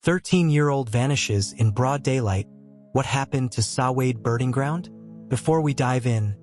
13-year-old vanishes in broad daylight. What happened to Sa'Wade Birdinground? Before we dive in,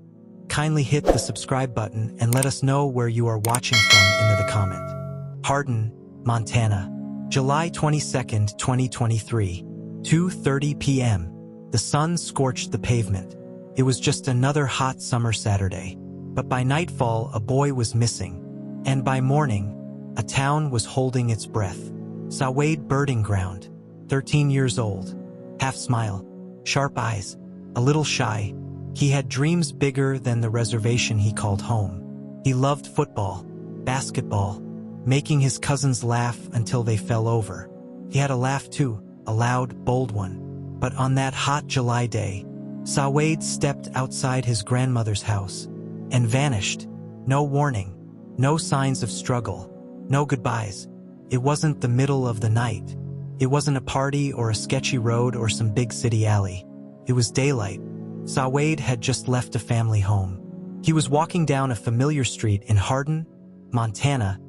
kindly hit the subscribe button and let us know where you are watching from in the comment. Hardin, Montana, July 22, 2023, 2:30 p.m. The sun scorched the pavement. It was just another hot summer Saturday. But by nightfall, a boy was missing. And by morning, a town was holding its breath. Sa'Wade Birdinground, 13 years old, half smile, sharp eyes, a little shy. He had dreams bigger than the reservation he called home. He loved football, basketball, making his cousins laugh until they fell over. He had a laugh too, a loud, bold one. But on that hot July day, Sa'Wade stepped outside his grandmother's house and vanished. No warning, no signs of struggle, no goodbyes. It wasn't the middle of the night. It wasn't a party or a sketchy road or some big city alley. It was daylight. Sa'Wade had just left a family home. He was walking down a familiar street in Hardin, Montana,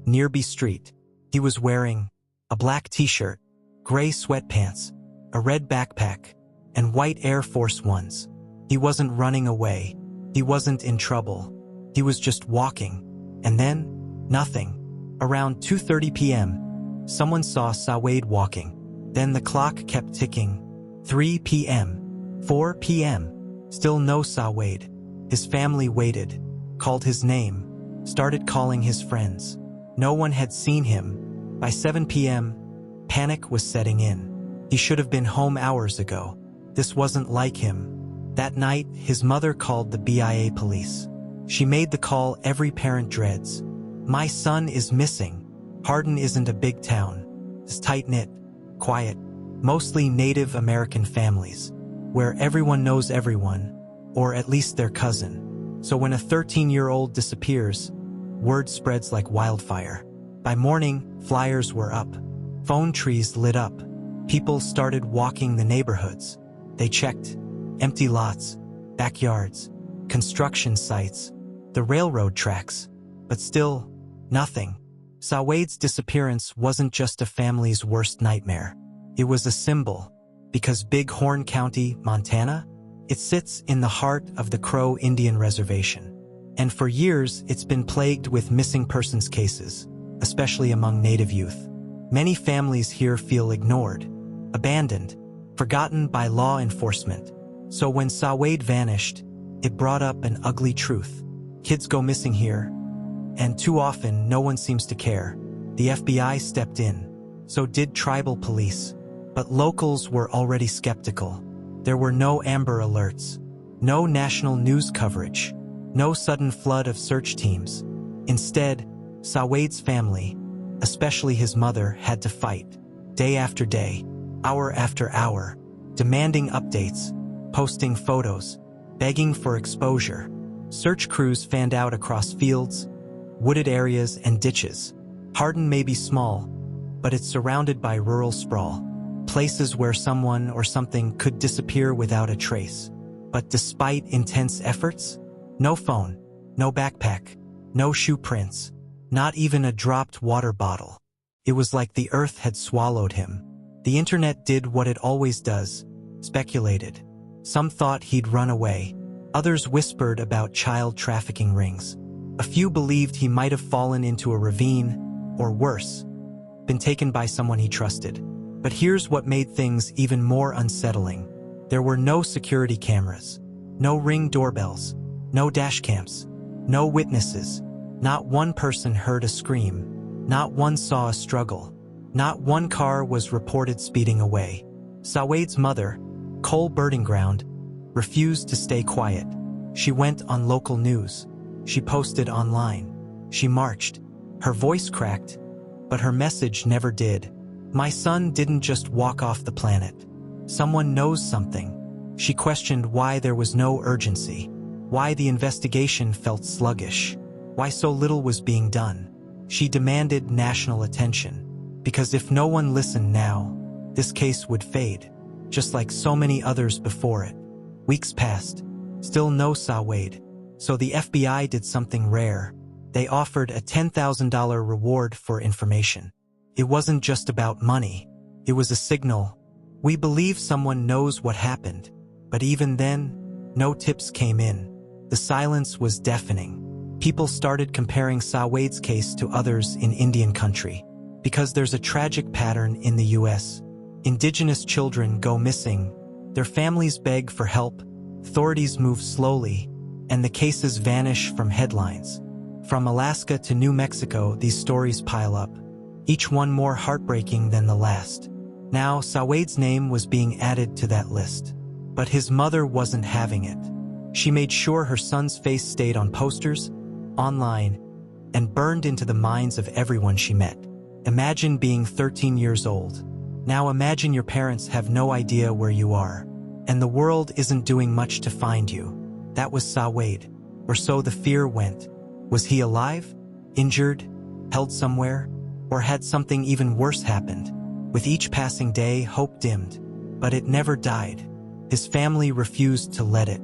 near B Street. He was wearing a black t-shirt, gray sweatpants, a red backpack, and white Air Force Ones. He wasn't running away. He wasn't in trouble. He was just walking. And then, nothing. Around 2:30 p.m., someone saw Sa'Wade walking. Then the clock kept ticking. 3 p.m., 4 p.m., still no Sa'Wade. His family waited, called his name, started calling his friends. No one had seen him. By 7 p.m., panic was setting in. He should have been home hours ago. This wasn't like him. That night, his mother called the BIA police. She made the call every parent dreads. My son is missing. Hardin isn't a big town. It's tight-knit, quiet, mostly Native American families, where everyone knows everyone, or at least their cousin. So when a 13-year-old disappears, word spreads like wildfire. By morning, flyers were up. Phone trees lit up. People started walking the neighborhoods. They checked empty lots, backyards, construction sites, the railroad tracks. But still, nothing. Sa'Wade's disappearance wasn't just a family's worst nightmare. It was a symbol, because Big Horn County, Montana, it sits in the heart of the Crow Indian Reservation. And for years, it's been plagued with missing persons cases, especially among Native youth. Many families here feel ignored, abandoned, forgotten by law enforcement. So when Sa'Wade vanished, it brought up an ugly truth. Kids go missing here, and too often no one seems to care. The FBI stepped in, so did tribal police. But locals were already skeptical. There were no Amber Alerts, no national news coverage, no sudden flood of search teams. Instead, Sa'Wade's family, especially his mother, had to fight, day after day, hour after hour, demanding updates, posting photos, begging for exposure. Search crews fanned out across fields, wooded areas, and ditches. Hardin may be small, but it's surrounded by rural sprawl, places where someone or something could disappear without a trace. But despite intense efforts, no phone, no backpack, no shoe prints, not even a dropped water bottle. It was like the earth had swallowed him. The internet did what it always does, speculated. Some thought he'd run away. Others whispered about child trafficking rings. A few believed he might have fallen into a ravine, or worse, been taken by someone he trusted. But here's what made things even more unsettling. There were no security cameras, no Ring doorbells, no dash cams, no witnesses. Not one person heard a scream. Not one saw a struggle. Not one car was reported speeding away. Sa'Wade's mother, Cole Birdinground, refused to stay quiet. She went on local news. She posted online. She marched. Her voice cracked, but her message never did. My son didn't just walk off the planet. Someone knows something. She questioned why there was no urgency, why the investigation felt sluggish, why so little was being done. She demanded national attention, because if no one listened now, this case would fade, just like so many others before it. Weeks passed, still no Sa'Wade. So the FBI did something rare. They offered a $10,000 reward for information. It wasn't just about money. It was a signal. We believe someone knows what happened, but even then, no tips came in. The silence was deafening. People started comparing Sa'Wade's case to others in Indian country. Because there's a tragic pattern in the US. Indigenous children go missing, their families beg for help, authorities move slowly, and the cases vanish from headlines. From Alaska to New Mexico, these stories pile up, each one more heartbreaking than the last. Now, Sa'Wade's name was being added to that list. But his mother wasn't having it. She made sure her son's face stayed on posters, online, and burned into the minds of everyone she met. Imagine being 13 years old. Now imagine your parents have no idea where you are, and the world isn't doing much to find you. That was Sa'Wade, or so the fear went. Was he alive, injured, held somewhere, or had something even worse happened? With each passing day, hope dimmed, but it never died. His family refused to let it.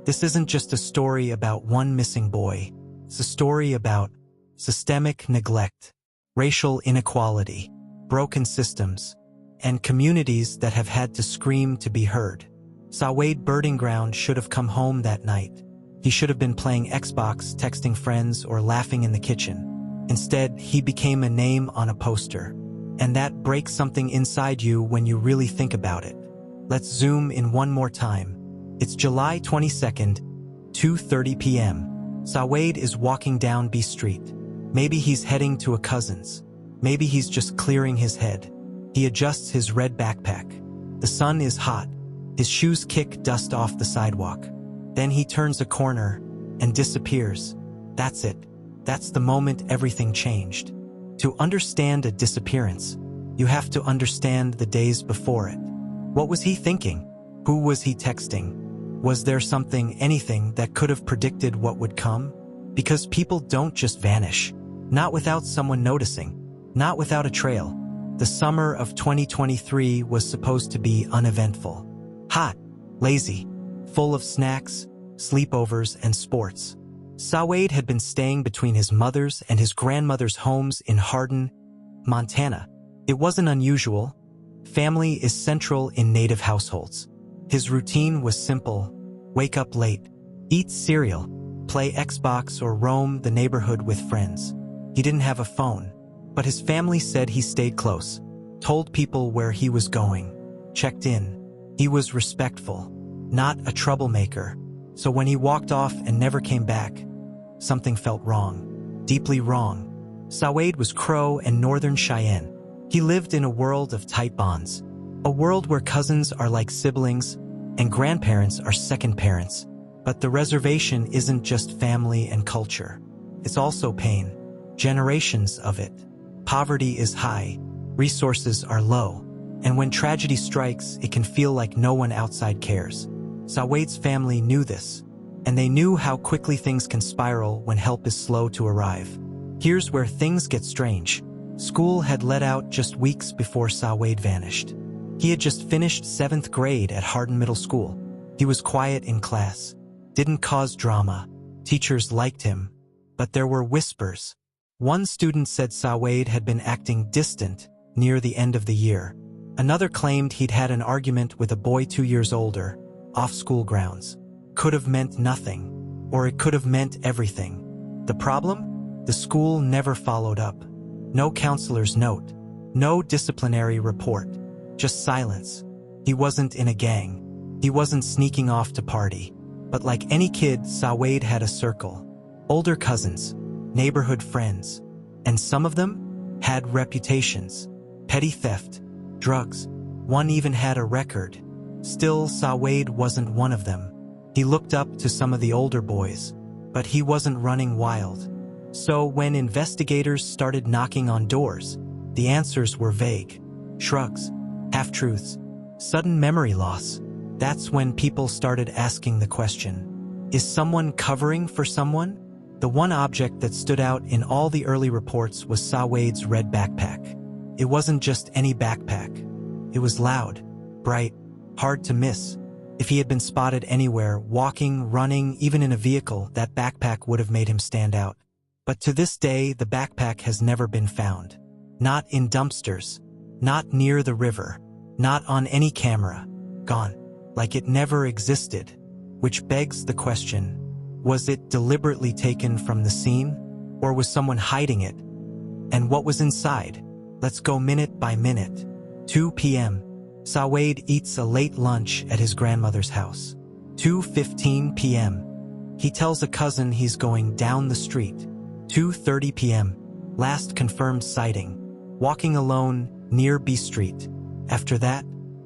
This isn't just a story about one missing boy. It's a story about systemic neglect, racial inequality, broken systems, and communities that have had to scream to be heard. Sa'Wade Birdinground should have come home that night. He should have been playing Xbox, texting friends, or laughing in the kitchen. Instead, he became a name on a poster. And that breaks something inside you when you really think about it. Let's zoom in one more time. It's July 22nd, 2:30 p.m. Sa'Wade is walking down B Street. Maybe he's heading to a cousin's. Maybe he's just clearing his head. He adjusts his red backpack. The sun is hot. His shoes kick dust off the sidewalk. Then he turns a corner and disappears. That's it. That's the moment everything changed. To understand a disappearance, you have to understand the days before it. What was he thinking? Who was he texting? Was there something, anything, that could have predicted what would come? Because people don't just vanish. Not without someone noticing. Not without a trail. The summer of 2023 was supposed to be uneventful. Hot, lazy, full of snacks, sleepovers, and sports. Sa'Wade had been staying between his mother's and his grandmother's homes in Hardin, Montana. It wasn't unusual. Family is central in Native households. His routine was simple: wake up late, eat cereal, play Xbox, or roam the neighborhood with friends. He didn't have a phone, but his family said he stayed close, told people where he was going, checked in. He was respectful, not a troublemaker. So when he walked off and never came back, something felt wrong, deeply wrong. Sa'Wade was Crow and Northern Cheyenne. He lived in a world of tight bonds, a world where cousins are like siblings and grandparents are second parents. But the reservation isn't just family and culture. It's also pain, generations of it. Poverty is high, resources are low, and when tragedy strikes, it can feel like no one outside cares. Sa'Wade's family knew this, and they knew how quickly things can spiral when help is slow to arrive. Here's where things get strange. School had let out just weeks before Sa'Wade vanished. He had just finished 7th grade at Hardin Middle School. He was quiet in class, didn't cause drama. Teachers liked him, but there were whispers. One student said Sa'Wade had been acting distant near the end of the year. Another claimed he'd had an argument with a boy 2 years older, off school grounds. Could have meant nothing, or it could have meant everything. The problem? The school never followed up. No counselor's note, no disciplinary report, just silence. He wasn't in a gang. He wasn't sneaking off to party. But like any kid, Sa'Wade had a circle. Older cousins, neighborhood friends, and some of them had reputations. Petty theft, drugs. One even had a record. Still, Sa'Wade wasn't one of them. He looked up to some of the older boys, but he wasn't running wild. So when investigators started knocking on doors, the answers were vague. Shrugs, half-truths, sudden memory loss. That's when people started asking the question, is someone covering for someone? The one object that stood out in all the early reports was Sa'Wade's red backpack. It wasn't just any backpack. It was loud, bright, hard to miss. If he had been spotted anywhere, walking, running, even in a vehicle, that backpack would have made him stand out. But to this day, the backpack has never been found. Not in dumpsters, Not near the river. Not on any camera. Gone. Like it never existed. Which begs the question, was it deliberately taken from the scene? Or was someone hiding it? And what was inside? Let's go minute by minute. 2 p.m. Sa'Wade eats a late lunch at his grandmother's house. 2:15 p.m. He tells a cousin he's going down the street. 2:30 p.m. Last confirmed sighting. Walking alone near B Street. After that,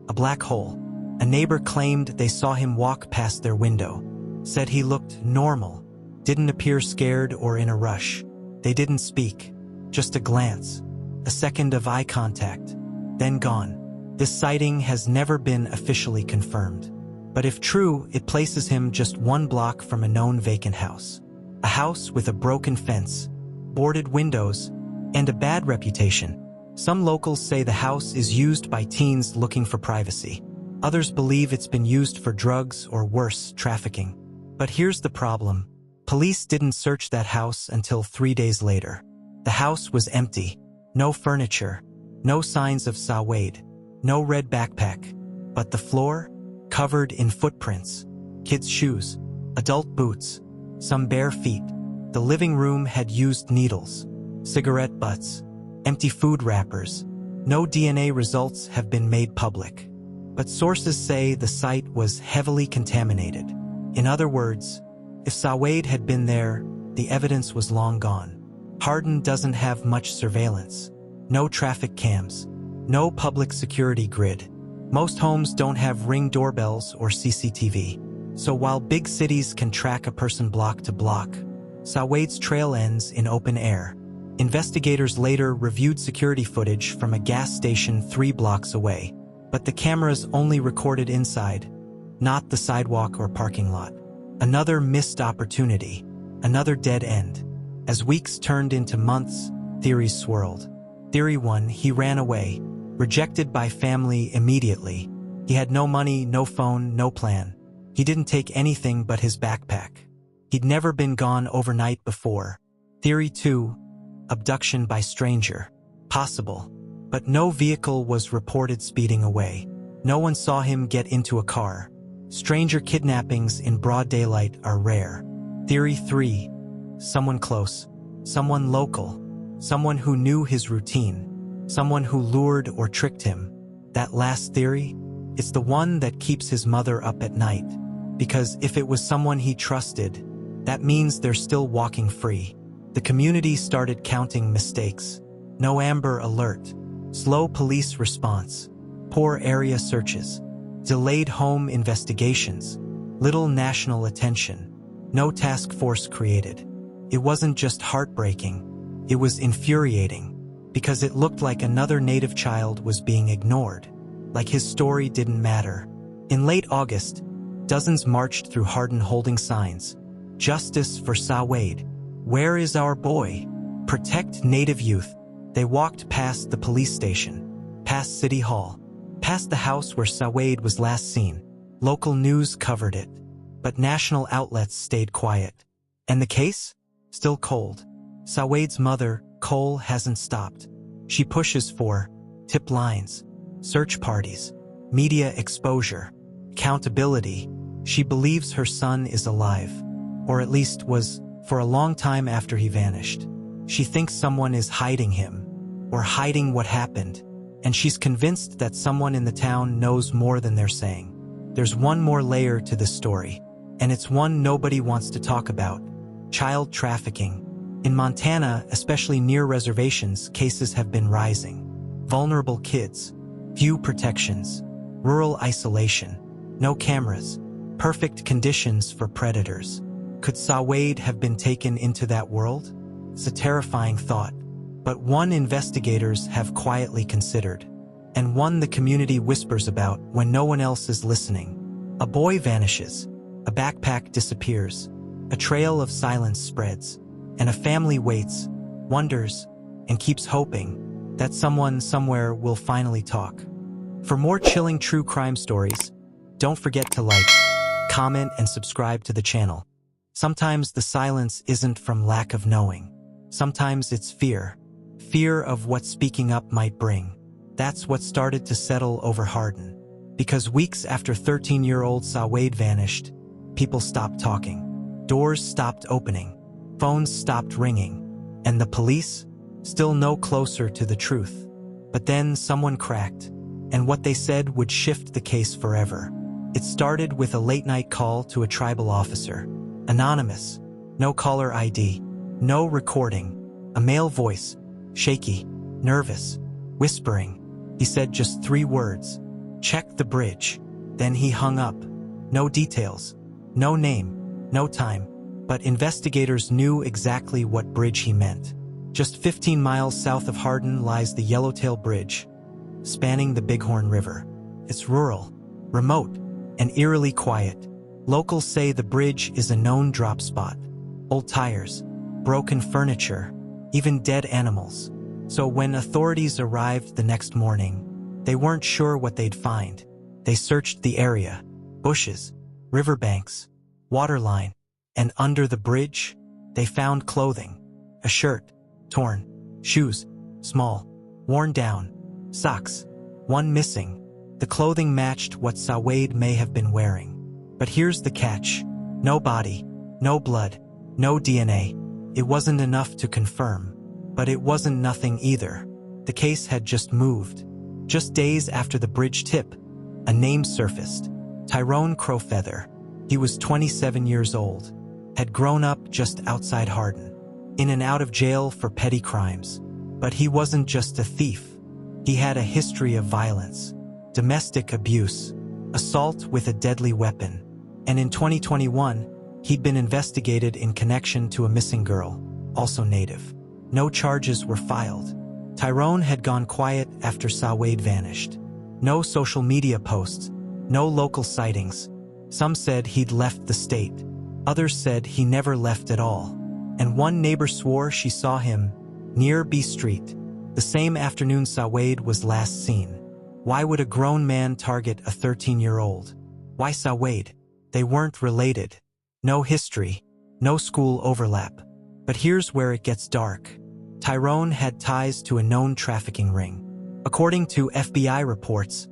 a black hole. A neighbor claimed they saw him walk past their window. Said he looked normal. Didn't appear scared or in a rush. They didn't speak. Just a glance. A second of eye contact. Then gone. This sighting has never been officially confirmed. But if true, it places him just one block from a known vacant house. A house with a broken fence, boarded windows, and a bad reputation. Some locals say the house is used by teens looking for privacy. Others believe it's been used for drugs or worse, trafficking. But here's the problem. Police didn't search that house until 3 days later. The house was empty. No furniture. No signs of Sa'Wade. No red backpack. But the floor? Covered in footprints. Kids' shoes. Adult boots. Some bare feet. The living room had used needles. Cigarette butts. Empty food wrappers. No DNA results have been made public. But sources say the site was heavily contaminated. In other words, if Sa'Wade had been there, the evidence was long gone. Hardin doesn't have much surveillance. No traffic cams. No public security grid. Most homes don't have Ring doorbells or CCTV. So while big cities can track a person block to block, Sa'Wade's trail ends in open air. Investigators later reviewed security footage from a gas station 3 blocks away, but the cameras only recorded inside, not the sidewalk or parking lot. Another missed opportunity, another dead end. As weeks turned into months, theories swirled. Theory 1, he ran away, rejected by family immediately. He had no money, no phone, no plan. He didn't take anything but his backpack. He'd never been gone overnight before. Theory 2, abduction by stranger. Possible. But no vehicle was reported speeding away. No one saw him get into a car. Stranger kidnappings in broad daylight are rare. Theory 3, someone close. Someone local. Someone who knew his routine. Someone who lured or tricked him. That last theory? It's the one that keeps his mother up at night. Because if it was someone he trusted, that means they're still walking free. The community started counting mistakes. No Amber Alert. Slow police response. Poor area searches. Delayed home investigations. Little national attention. No task force created. It wasn't just heartbreaking. It was infuriating. Because it looked like another native child was being ignored. Like his story didn't matter. In late August, dozens marched through Hardin holding signs. Justice for Sa'Wade. Where is our boy? Protect Native youth. They walked past the police station, past City Hall, past the house where Sa'Wade was last seen. Local news covered it, but national outlets stayed quiet. And the case? Still cold. Sa'Wade's mother, Cole, hasn't stopped. She pushes for tip lines, search parties, media exposure, accountability. She believes her son is alive, or at least was for a long time after he vanished. She thinks someone is hiding him, or hiding what happened, and she's convinced that someone in the town knows more than they're saying. There's one more layer to this story, and it's one nobody wants to talk about: child trafficking. In Montana, especially near reservations, cases have been rising. Vulnerable kids, few protections, rural isolation, no cameras, perfect conditions for predators. Could Sa'Wade have been taken into that world? It's a terrifying thought, but one investigators have quietly considered, and one the community whispers about when no one else is listening. A boy vanishes, a backpack disappears, a trail of silence spreads, and a family waits, wonders, and keeps hoping that someone somewhere will finally talk. For more chilling true crime stories, don't forget to like, comment, and subscribe to the channel. Sometimes the silence isn't from lack of knowing. Sometimes it's fear. Fear of what speaking up might bring. That's what started to settle over Hardin. Because weeks after 13-year-old Sa'Wade vanished, people stopped talking. Doors stopped opening. Phones stopped ringing. And the police? Still no closer to the truth. But then someone cracked, and what they said would shift the case forever. It started with a late-night call to a tribal officer. Anonymous. No caller ID. No recording. A male voice. Shaky. Nervous. Whispering. He said just 3 words. Check the bridge. Then he hung up. No details. No name. No time. But investigators knew exactly what bridge he meant. Just 15 miles south of Hardin lies the Yellowtail Bridge, spanning the Bighorn River. It's rural, remote, and eerily quiet. Locals say the bridge is a known drop spot. Old tires, broken furniture, even dead animals. So when authorities arrived the next morning, they weren't sure what they'd find. They searched the area, bushes, riverbanks, waterline, and under the bridge, they found clothing, a shirt, torn, shoes, small, worn down, socks, one missing. The clothing matched what Sa'Wade may have been wearing. But here's the catch. No body, no blood, no DNA. It wasn't enough to confirm. But it wasn't nothing either. The case had just moved. Just days after the bridge tip, a name surfaced. Tyrone Crowfeather. He was 27 years old, had grown up just outside Hardin, in and out of jail for petty crimes. But he wasn't just a thief. He had a history of violence, domestic abuse, assault with a deadly weapon. And in 2021, he'd been investigated in connection to a missing girl, also native. No charges were filed. Tyrone had gone quiet after Sa'Wade vanished. No social media posts, no local sightings. Some said he'd left the state. Others said he never left at all. And one neighbor swore she saw him near B Street, the same afternoon Sa'Wade was last seen. Why would a grown man target a 13-year-old? Why Sa'Wade? They weren't related. No history, no school overlap. But here's where it gets dark. Tyrone had ties to a known trafficking ring. According to FBI reports,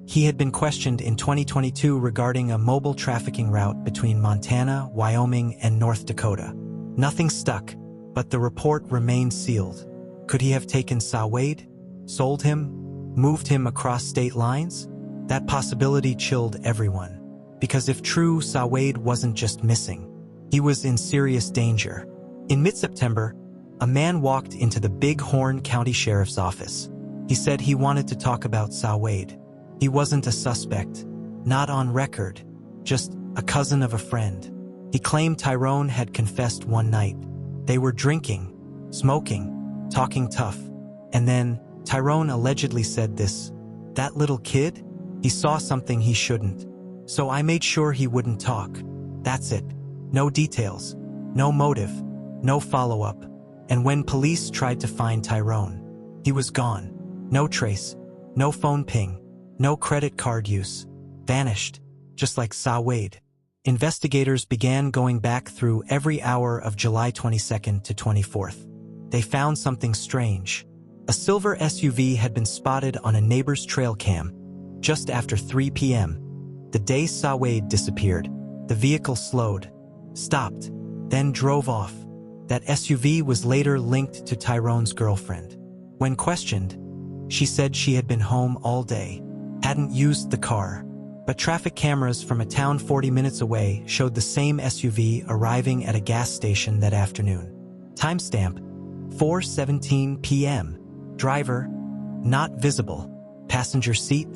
he had been questioned in 2022 regarding a mobile trafficking route between Montana, Wyoming, and North Dakota. Nothing stuck, but the report remained sealed. Could he have taken Sa'Wade, sold him, moved him across state lines? That possibility chilled everyone. Because if true, Sa'Wade wasn't just missing. He was in serious danger. In mid-September, a man walked into the Bighorn County Sheriff's office. He said he wanted to talk about Sa'Wade. He wasn't a suspect, not on record, just a cousin of a friend. He claimed Tyrone had confessed one night. They were drinking, smoking, talking tough. And then Tyrone allegedly said this, "That little kid? He saw something he shouldn't. So I made sure he wouldn't talk." That's it. No details, no motive, no follow-up. And when police tried to find Tyrone, he was gone. No trace, no phone ping, no credit card use. Vanished, just like Sa'Wade. Investigators began going back through every hour of July 22nd to 24th. They found something strange. A silver SUV had been spotted on a neighbor's trail cam just after 3 p.m. The day Sa'Wade disappeared, the vehicle slowed, stopped, then drove off. That SUV was later linked to Tyrone's girlfriend. When questioned, she said she had been home all day, hadn't used the car. But traffic cameras from a town 40 minutes away showed the same SUV arriving at a gas station that afternoon. Timestamp, 4:17 p.m. Driver, not visible. Passenger seat,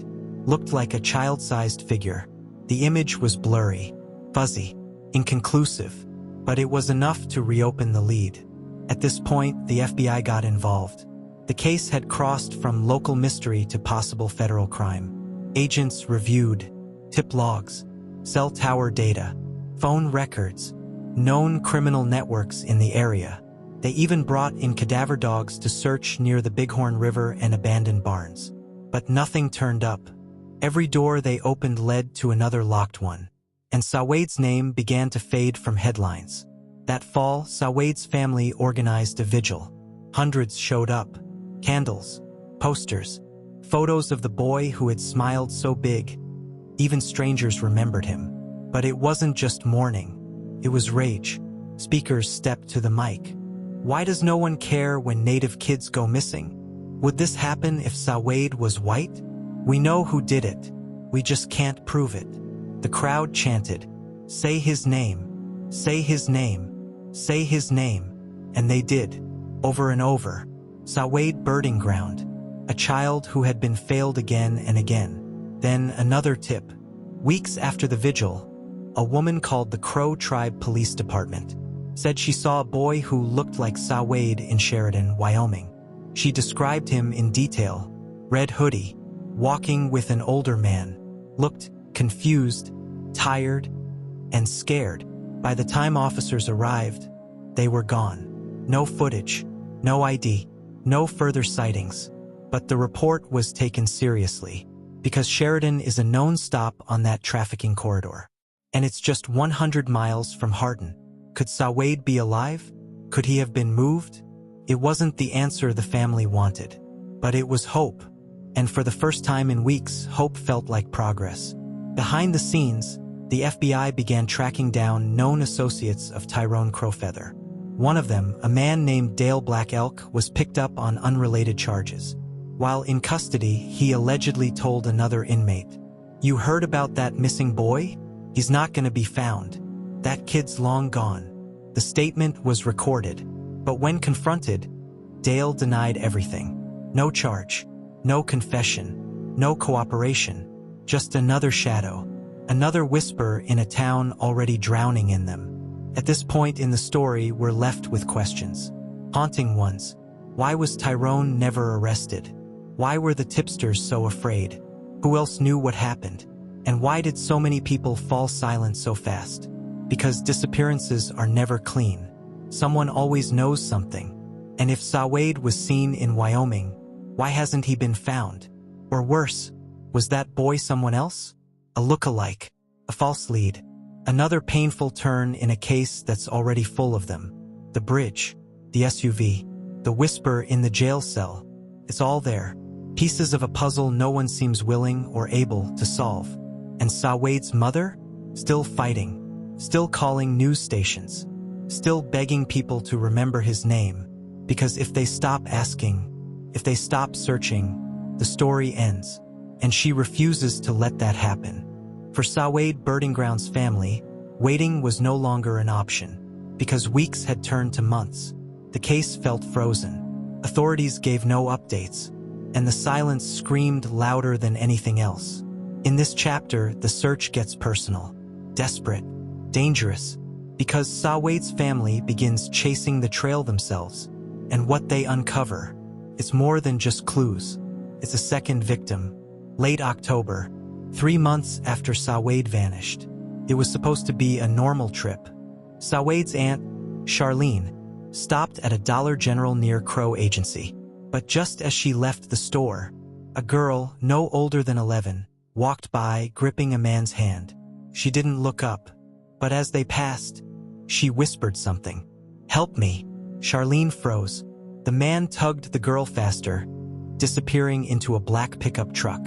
looked like a child-sized figure. The image was blurry, fuzzy, inconclusive, but it was enough to reopen the lead. At this point, the FBI got involved. The case had crossed from local mystery to possible federal crime. Agents reviewed tip logs, cell tower data, phone records, known criminal networks in the area. They even brought in cadaver dogs to search near the Bighorn River and abandoned barns. But nothing turned up. Every door they opened led to another locked one. And Sa'Wade's name began to fade from headlines. That fall, Sa'Wade's family organized a vigil. Hundreds showed up. Candles, posters, Photos of the boy who had smiled so big. Even strangers remembered him. But it wasn't just mourning. It was rage. Speakers stepped to the mic. Why does no one care when Native kids go missing? Would this happen if Sa'Wade was white? We know who did it. We just can't prove it. The crowd chanted, "Say his name, say his name, say his name." And they did, over and over. Sa'Wade Birdinground, a child who had been failed again and again. Then another tip. Weeks after the vigil, a woman called the Crow Tribe Police Department said she saw a boy who looked like Sa'Wade in Sheridan, Wyoming. She described him in detail. Red hoodie, walking with an older man, looked confused, tired, and scared. By the time officers arrived, they were gone. No footage, no ID, no further sightings. But the report was taken seriously, because Sheridan is a known stop on that trafficking corridor. And it's just 100 miles from Hardin. Could Sa'Wade be alive? Could he have been moved? It wasn't the answer the family wanted, but it was hope. And for the first time in weeks, hope felt like progress. Behind the scenes, the FBI began tracking down known associates of Tyrone Crowfeather. One of them, a man named Dale Black Elk, was picked up on unrelated charges. While in custody, he allegedly told another inmate, "You heard about that missing boy? He's not going to be found. That kid's long gone." The statement was recorded, but when confronted, Dale denied everything. No charge, no confession, no cooperation, just another shadow, another whisper in a town already drowning in them. At this point in the story, we're left with questions. Haunting ones. Why was Tyrone never arrested? Why were the tipsters so afraid? Who else knew what happened? And why did so many people fall silent so fast? Because disappearances are never clean. Someone always knows something. And if Sa'Wade was seen in Wyoming, why hasn't he been found? Or worse, was that boy someone else? A look-alike, a false lead. Another painful turn in a case that's already full of them. The bridge, the SUV, the whisper in the jail cell. It's all there. Pieces of a puzzle no one seems willing or able to solve. And Sa'Wade's mother? Still fighting. Still calling news stations. Still begging people to remember his name. Because if they stop asking, if they stop searching, the story ends. And she refuses to let that happen. For Sa'Wade Birdinground's family, waiting was no longer an option. Because weeks had turned to months. The case felt frozen. Authorities gave no updates. And the silence screamed louder than anything else. In this chapter, the search gets personal. Desperate. Dangerous. Because Sa'Wade's family begins chasing the trail themselves. And what they uncover, it's more than just clues. It's a second victim. Late October, 3 months after Sa'Wade vanished. It was supposed to be a normal trip. Sa'Wade's aunt, Charlene, stopped at a Dollar General near Crow Agency. But just as she left the store, a girl, no older than 11, walked by gripping a man's hand. She didn't look up, but as they passed, she whispered something. "Help me." Charlene froze. The man tugged the girl faster, disappearing into a black pickup truck.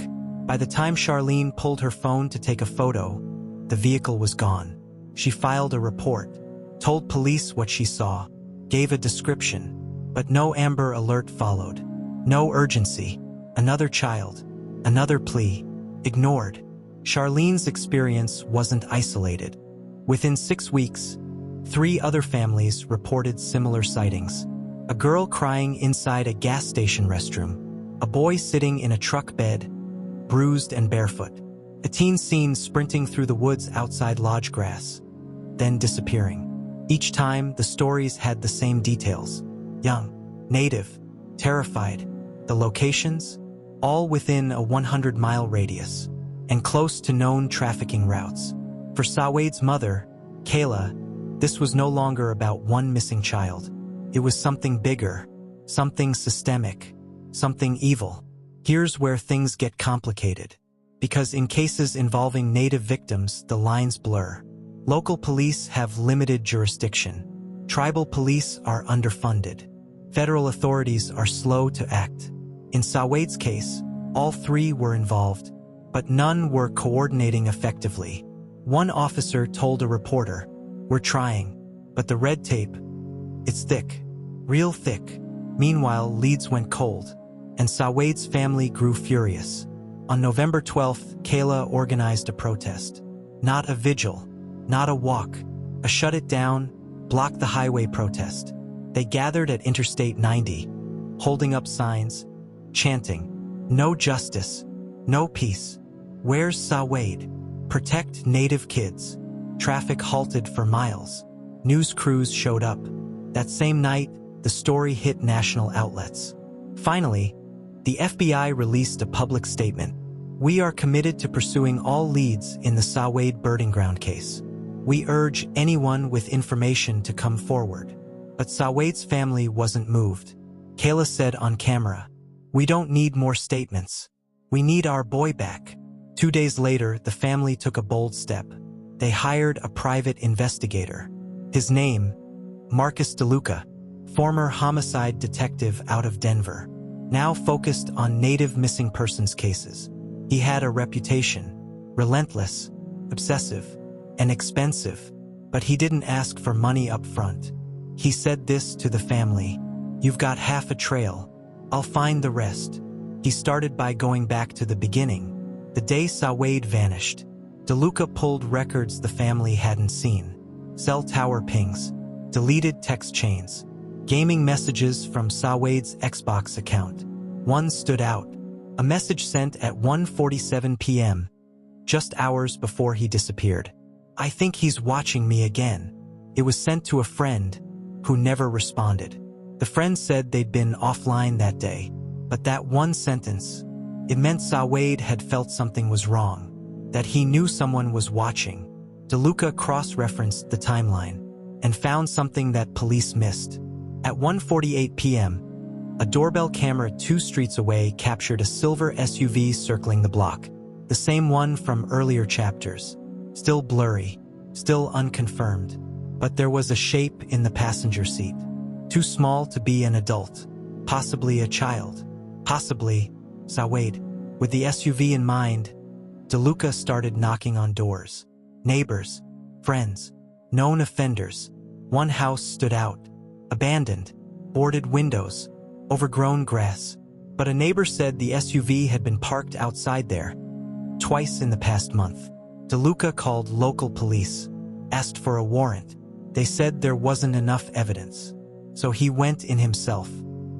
By the time Charlene pulled her phone to take a photo, the vehicle was gone. She filed a report, told police what she saw, gave a description, but no Amber Alert followed. No urgency. Another child. Another plea. Ignored. Charlene's experience wasn't isolated. Within 6 weeks, 3 other families reported similar sightings. A girl crying inside a gas station restroom. A boy sitting in a truck bed, bruised and barefoot. A teen seen sprinting through the woods outside lodge grass, then disappearing. Each time, the stories had the same details. Young, native, terrified. The locations? All within a 100-mile radius, and close to known trafficking routes. For Sa'Wade's mother, Kayla, this was no longer about one missing child. It was something bigger, something systemic, something evil. Here's where things get complicated. Because in cases involving Native victims, the lines blur. Local police have limited jurisdiction. Tribal police are underfunded. Federal authorities are slow to act. In Sa'Wade's case, All three were involved, but none were coordinating effectively. One officer told a reporter, "We're trying, but the red tape, it's thick, real thick." Meanwhile, leads went cold, and Sa'Wade's family grew furious. On November 12th, Kayla organized a protest. Not a vigil, not a walk, a shut it down, block the highway protest. They gathered at Interstate 90, holding up signs, chanting, "No justice, no peace. Where's Sa'Wade? Protect Native kids." Traffic halted for miles. News crews showed up. That same night, the story hit national outlets. Finally, the FBI released a public statement. "We are committed to pursuing all leads in the Sa'Wade Birdinground case. We urge anyone with information to come forward." But Sa'Wade's family wasn't moved. Kayla said on camera, "We don't need more statements. We need our boy back." 2 days later, the family took a bold step. They hired a private investigator. His name, Marcus DeLuca, former homicide detective out of Denver, now focused on Native missing persons cases. He had a reputation, relentless, obsessive, and expensive, but he didn't ask for money up front. He said this to the family, "You've got half a trail. I'll find the rest." He started by going back to the beginning, the day Sa'Wade vanished. DeLuca pulled records the family hadn't seen, cell tower pings, deleted text chains, gaming messages from Sa'Wade's Xbox account. One stood out, a message sent at 1:47 p.m., just hours before he disappeared. "I think he's watching me again." It was sent to a friend who never responded. The friend said they'd been offline that day, but that one sentence, it meant Sa'Wade had felt something was wrong, that he knew someone was watching. DeLuca cross-referenced the timeline and found something that police missed. At 1:48 p.m., a doorbell camera 2 streets away captured a silver SUV circling the block, the same one from earlier chapters. Still blurry, still unconfirmed, but there was a shape in the passenger seat. Too small to be an adult, possibly a child, possibly Sa'Wade. With the SUV in mind, DeLuca started knocking on doors. Neighbors, friends, known offenders. One house stood out, abandoned, boarded windows, overgrown grass. But a neighbor said the SUV had been parked outside there twice in the past month. DeLuca called local police, asked for a warrant. They said there wasn't enough evidence. So he went in himself.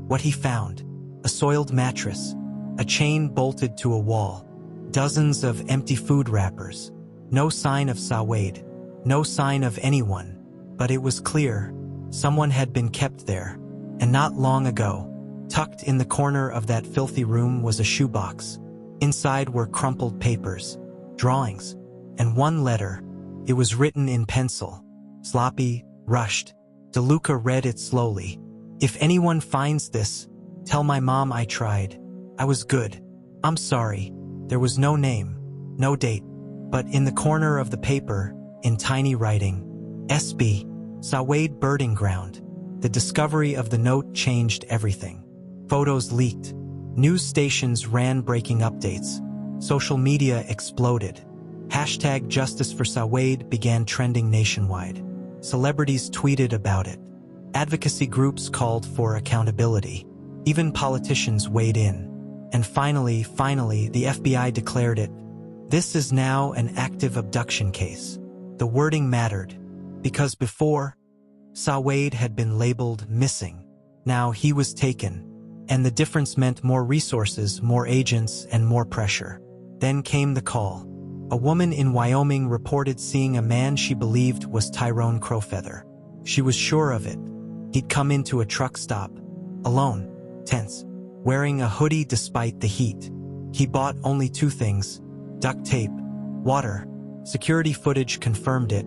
What he found: a soiled mattress, a chain bolted to a wall, dozens of empty food wrappers. No sign of Sa'Wade, no sign of anyone. But it was clear, someone had been kept there, and not long ago. Tucked in the corner of that filthy room was a shoebox. Inside were crumpled papers, drawings, and one letter. It was written in pencil, sloppy, rushed. DeLuca read it slowly. "If anyone finds this, tell my mom I tried. I was good. I'm sorry." There was no name, no date. But in the corner of the paper, in tiny writing, SB, Sa'Wade Birdinground. The discovery of the note changed everything. Photos leaked. News stations ran breaking updates. Social media exploded. Hashtag Justice for Sa'Wade began trending nationwide. Celebrities tweeted about it. Advocacy groups called for accountability. Even politicians weighed in. And finally, the FBI declared it. This is now an active abduction case. The wording mattered, because before, Sa'Wade had been labeled missing. Now he was taken, and the difference meant more resources, more agents, and more pressure. Then came the call. A woman in Wyoming reported seeing a man she believed was Tyrone Crowfeather. She was sure of it. He'd come into a truck stop, alone, tense, wearing a hoodie despite the heat. He bought only 2 things: duct tape, water. Security footage confirmed it.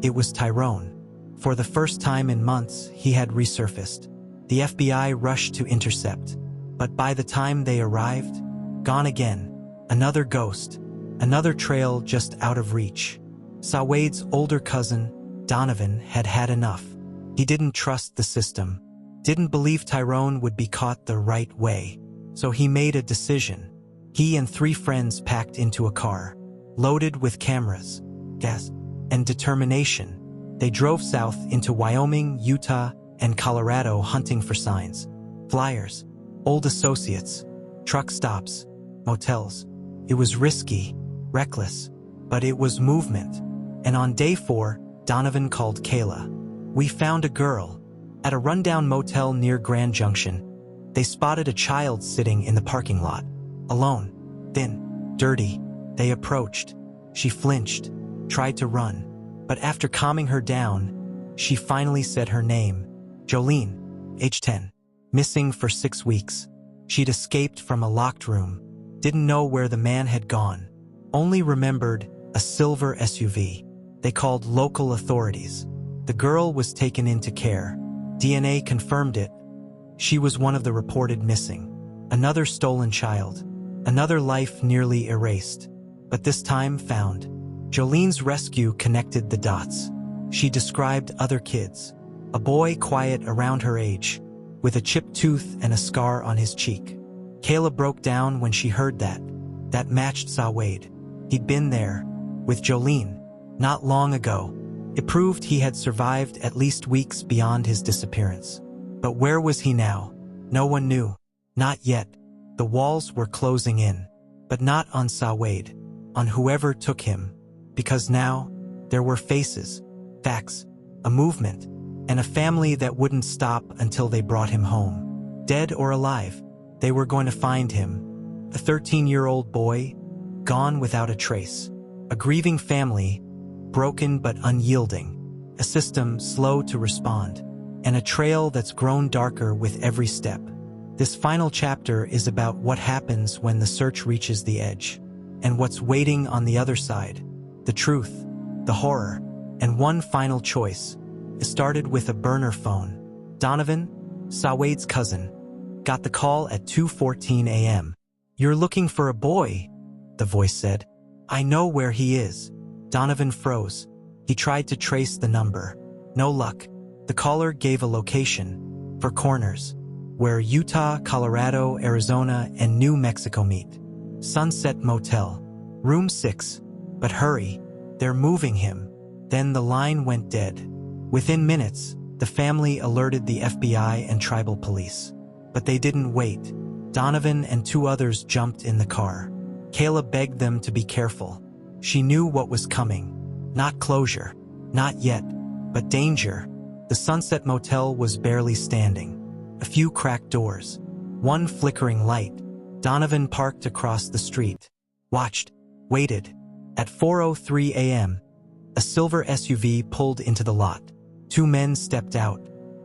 It was Tyrone. For the first time in months, he had resurfaced. The FBI rushed to intercept. But by the time they arrived, gone again. Another ghost. Another trail just out of reach. Sa'Wade's older cousin, Donovan, had had enough. He didn't trust the system. Didn't believe Tyrone would be caught the right way. So he made a decision. He and 3 friends packed into a car, loaded with cameras, gas, and determination. They drove south into Wyoming, Utah, and Colorado hunting for signs, flyers, old associates, truck stops, motels. It was risky, reckless, but it was movement. And on day 4, Donovan called Kayla. "We found a girl." At a rundown motel near Grand Junction, they spotted a child sitting in the parking lot, alone, thin, dirty. They approached. She flinched, tried to run, but after calming her down, she finally said her name, Jolene, age 10, missing for 6 weeks. She'd escaped from a locked room, didn't know where the man had gone, only remembered a silver SUV. They called local authorities. The girl was taken into care. DNA confirmed it. She was one of the reported missing. Another stolen child. Another life nearly erased, but this time found. Jolene's rescue connected the dots. She described other kids. A boy quiet around her age, with a chipped tooth and a scar on his cheek. Kayla broke down when she heard that. That matched Sa'Wade. He'd been there, with Jolene, not long ago. It proved he had survived at least weeks beyond his disappearance. But where was he now? No one knew. Not yet. The walls were closing in. But not on Sa'Wade. On whoever took him. Because now, there were faces, facts, a movement, and a family that wouldn't stop until they brought him home. Dead or alive, they were going to find him. A 13-year-old boy, gone without a trace. A grieving family, broken but unyielding. A system slow to respond. And a trail that's grown darker with every step. This final chapter is about what happens when the search reaches the edge. And what's waiting on the other side. The truth, the horror, and one final choice. It started with a burner phone. Donovan, Sa'Wade's cousin, got the call at 2:14 a.m. "You're looking for a boy," the voice said. "I know where he is." Donovan froze. He tried to trace the number. No luck. The caller gave a location, for corners, where Utah, Colorado, Arizona, and New Mexico meet. Sunset Motel, room 6. But hurry, they're moving him. Then the line went dead. Within minutes, the family alerted the FBI and tribal police. But they didn't wait. Donovan and 2 others jumped in the car. Kayla begged them to be careful. She knew what was coming. Not closure. Not yet. But danger. The Sunset Motel was barely standing. A few cracked doors. One flickering light. Donovan parked across the street. Watched. Waited. At 4:03 a.m., a silver SUV pulled into the lot. 2 men stepped out.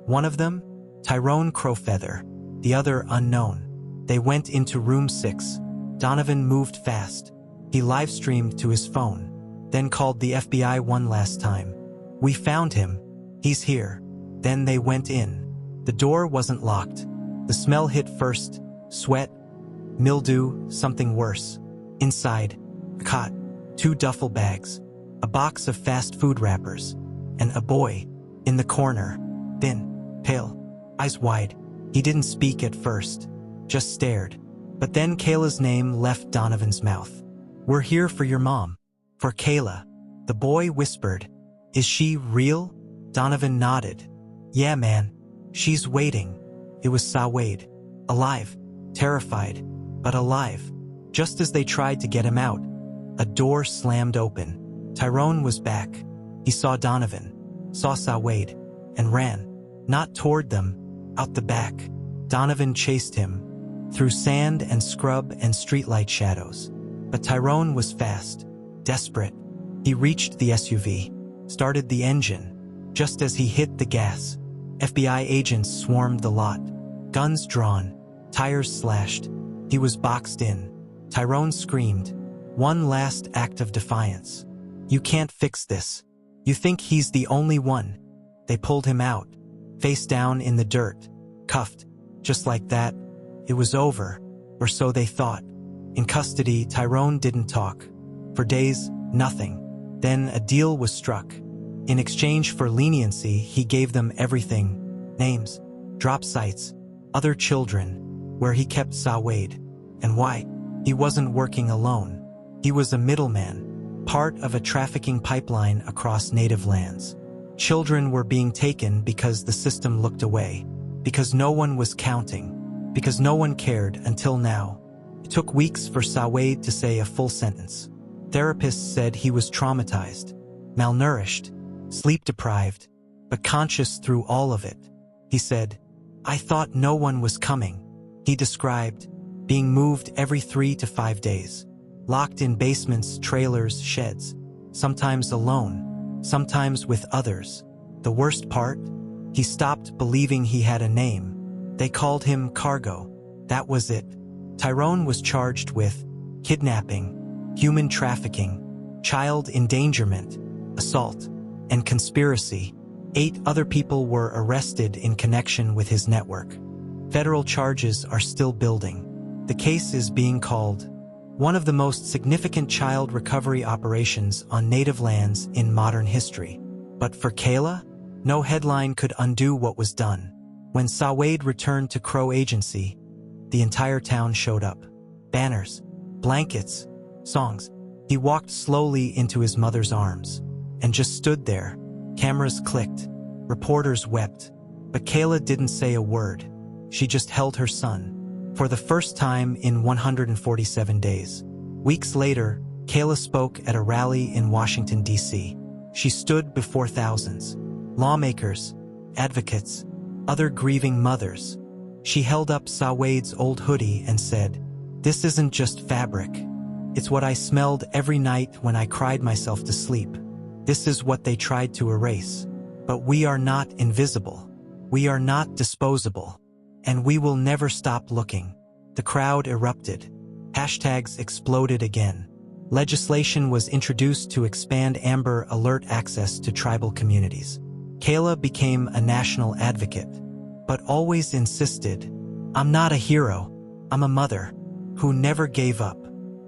One of them, Tyrone Crowfeather. The other unknown. They went into room 6. Donovan moved fast. He live-streamed to his phone, then called the FBI one last time. "We found him. He's here." Then they went in. The door wasn't locked. The smell hit first. Sweat, mildew, something worse. Inside, a cot, 2 duffel bags, a box of fast food wrappers, and a boy, in the corner, thin, pale, eyes wide. He didn't speak at first, just stared. But then Kayla's name left Donovan's mouth. "We're here for your mom." "For Kayla," the boy whispered. "Is she real?" Donovan nodded. "Yeah, man. She's waiting." It was Sa'Wade. Alive. Terrified. But alive. Just as they tried to get him out, a door slammed open. Tyrone was back. He saw Donovan, saw Sa'Wade, and ran. Not toward them, out the back. Donovan chased him, through sand and scrub and streetlight shadows. But Tyrone was fast, desperate. He reached the SUV, started the engine. Just as he hit the gas, FBI agents swarmed the lot. Guns drawn, tires slashed. He was boxed in. Tyrone screamed. One last act of defiance. "You can't fix this. You think he's the only one." They pulled him out, face down in the dirt, cuffed. Just like that, it was over, or so they thought. In custody, Tyrone didn't talk. For days, nothing. Then a deal was struck. In exchange for leniency, he gave them everything. Names, drop sites, other children, where he kept Sa'Wade. And why? He wasn't working alone. He was a middleman, part of a trafficking pipeline across native lands. Children were being taken because the system looked away, because no one was counting, because no one cared until now. It took weeks for Sa'Wade to say a full sentence. Therapists said he was traumatized, malnourished, sleep-deprived, but conscious through all of it. He said, "I thought no one was coming." He described being moved every 3 to 5 days, locked in basements, trailers, sheds, sometimes alone, sometimes with others. The worst part? He stopped believing he had a name. They called him Cargo. That was it. Tyrone was charged with kidnapping, human trafficking, child endangerment, assault, and conspiracy. 8 other people were arrested in connection with his network. Federal charges are still building. The case is being called one of the most significant child recovery operations on native lands in modern history. But for Kayla, no headline could undo what was done. When Sa'Wade returned to Crow Agency, the entire town showed up. Banners, blankets, songs. He walked slowly into his mother's arms and just stood there. Cameras clicked. Reporters wept. But Kayla didn't say a word. She just held her son. For the first time in 147 days. Weeks later, Kayla spoke at a rally in Washington, D.C. She stood before thousands. Lawmakers, advocates, other grieving mothers. She held up Sa'Wade's old hoodie and said, "This isn't just fabric. It's what I smelled every night when I cried myself to sleep. This is what they tried to erase. But we are not invisible. We are not disposable. And we will never stop looking." The crowd erupted. Hashtags exploded again. Legislation was introduced to expand Amber Alert access to tribal communities. Kayla became a national advocate, but always insisted, "I'm not a hero. I'm a mother who never gave up."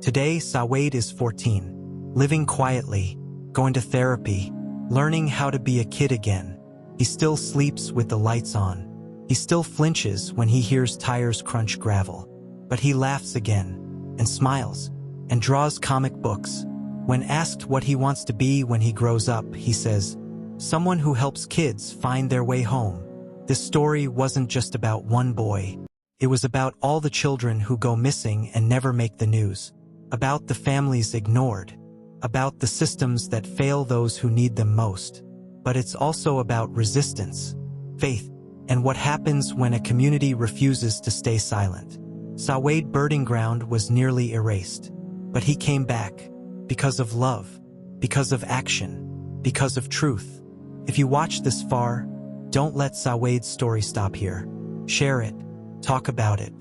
Today, Sa'Wade is 14, living quietly, going to therapy, learning how to be a kid again. He still sleeps with the lights on. He still flinches when he hears tires crunch gravel. But he laughs again, and smiles, and draws comic books. When asked what he wants to be when he grows up, he says, "Someone who helps kids find their way home." This story wasn't just about one boy. It was about all the children who go missing and never make the news. About the families ignored. About the systems that fail those who need them most. But it's also about resistance, faith, and what happens when a community refuses to stay silent. Sa'Wade Birdinground was nearly erased, but he came back because of love, because of action, because of truth. If you watch this far, don't let Sa'Wade's story stop here. Share it, talk about it,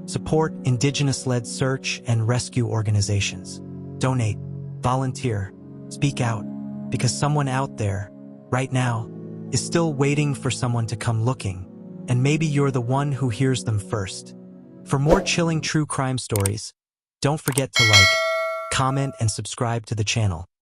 support Indigenous-led search and rescue organizations. Donate, volunteer, speak out, because someone out there, right now, is still waiting for someone to come looking, and maybe you're the one who hears them first. For more chilling true crime stories, don't forget to like, comment, and subscribe to the channel.